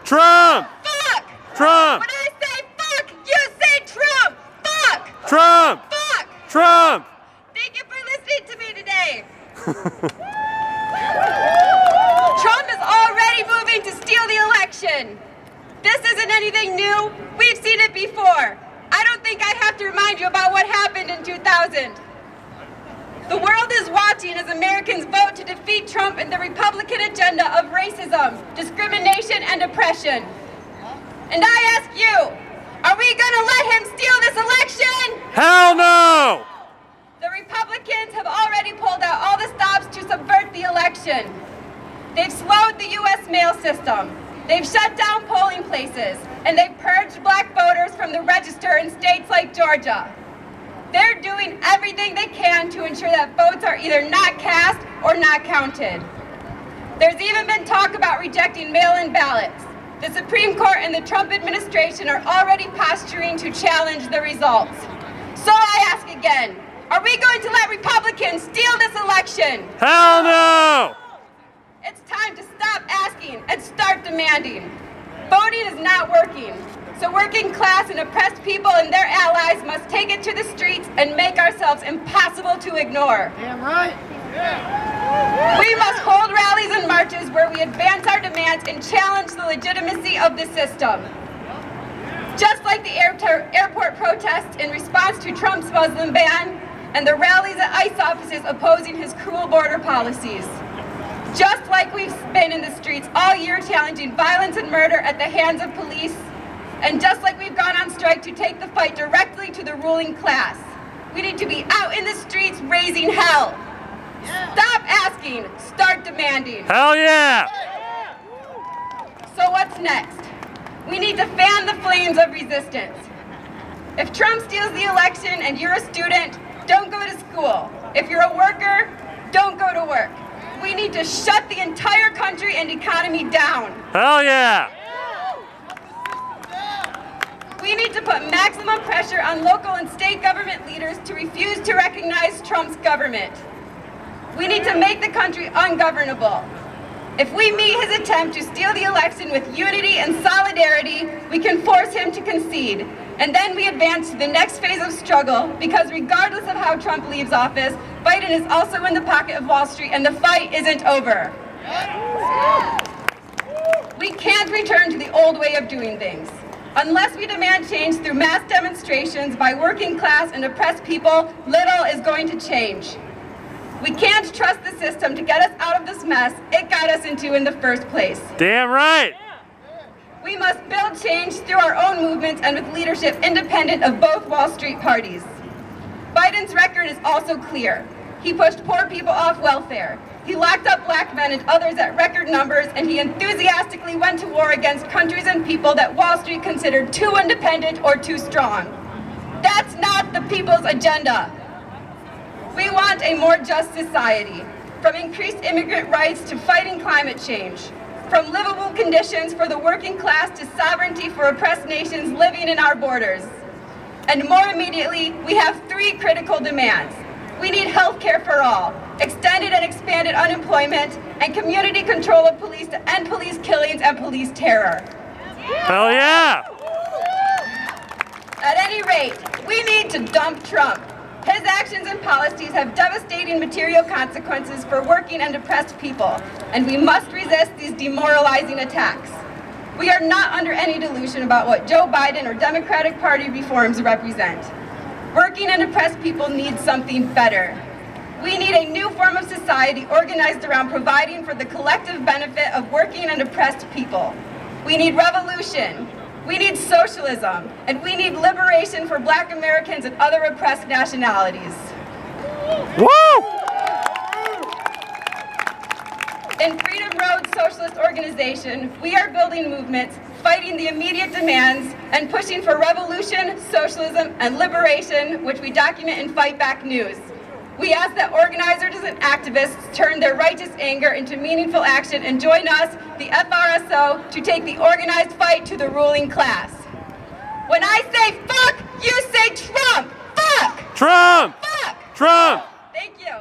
Trump! Fuck! Trump! When I say fuck, you say Trump! Fuck! Trump! Fuck! Trump! Thank you for listening to me today. Trump is already moving to steal the election. This isn't anything new. We've seen it before. I don't think I have to remind you about what happened in 2000. The world is watching as Americans vote to defeat Trump and the Republican agenda of racism, discrimination, and oppression. And I ask you, are we going to let him steal this election? Hell no! The Republicans have already pulled out all the stops to subvert the election. They've slowed the U.S. mail system. They've shut down polling places, and they've purged black voters from the register in states like Georgia. They're doing everything they can to ensure that votes are either not cast or not counted. There's even been talk about rejecting mail-in ballots. The Supreme Court and the Trump administration are already posturing to challenge the results. So I ask again, are we going to let Republicans steal this election? Hell no! It's time to stop asking and start demanding. Voting is not working, so working class and oppressed people and their allies must take it to the streets and make ourselves impossible to ignore. Damn right. We must hold rallies and marches where we advance our demands and challenge the legitimacy of the system. Just like the airport protests in response to Trump's Muslim ban and the rallies at ICE offices opposing his cruel border policies. Just like we've been in the streets all year challenging violence and murder at the hands of police, and just like we've gone on strike to take the fight directly to the ruling class, we need to be out in the streets raising hell. Stop asking, start demanding. Hell yeah! So what's next? We need to fan the flames of resistance. If Trump steals the election and you're a student, don't go to school. If you're a worker, don't go to work. We need to shut the entire country and economy down. Hell yeah! We need to put maximum pressure on local and state government leaders to refuse to recognize Trump's government. We need to make the country ungovernable. If we meet his attempt to steal the election with unity and solidarity, we can force him to concede. And then we advance to the next phase of struggle, because regardless of how Trump leaves office, Biden is also in the pocket of Wall Street and the fight isn't over. We can't return to the old way of doing things. Unless we demand change through mass demonstrations by working class and oppressed people, little is going to change. We can't trust the system to get us out of this mess it got us into in the first place. Damn right! We must build change through our own movements and with leadership independent of both Wall Street parties. Biden's record is also clear. He pushed poor people off welfare. He locked up black men and others at record numbers, and he enthusiastically went to war against countries and people that Wall Street considered too independent or too strong. That's not the people's agenda. We want a more just society, from increased immigrant rights to fighting climate change, from livable conditions for the working class to sovereignty for oppressed nations living in our borders. And more immediately, we have three critical demands. We need health care for all, extended and expanded unemployment, and community control of police to end police killings and police terror. Hell yeah! At any rate, we need to dump Trump. His actions and policies have devastating material consequences for working and oppressed people, and we must resist these demoralizing attacks. We are not under any delusion about what Joe Biden or Democratic Party reforms represent. Working and oppressed people need something better. We need a new form of society organized around providing for the collective benefit of working and oppressed people. We need revolution. We need socialism, and we need liberation for Black Americans and other oppressed nationalities. Woo! In Freedom Road Socialist Organization, we are building movements, fighting the immediate demands, and pushing for revolution, socialism, and liberation, which we document in Fight Back News. We ask that organizers and activists turn their righteous anger into meaningful action and join us, the FRSO, to take the organized fight to the ruling class. When I say fuck, you say Trump! Fuck! Trump! Fuck! Trump! Thank you.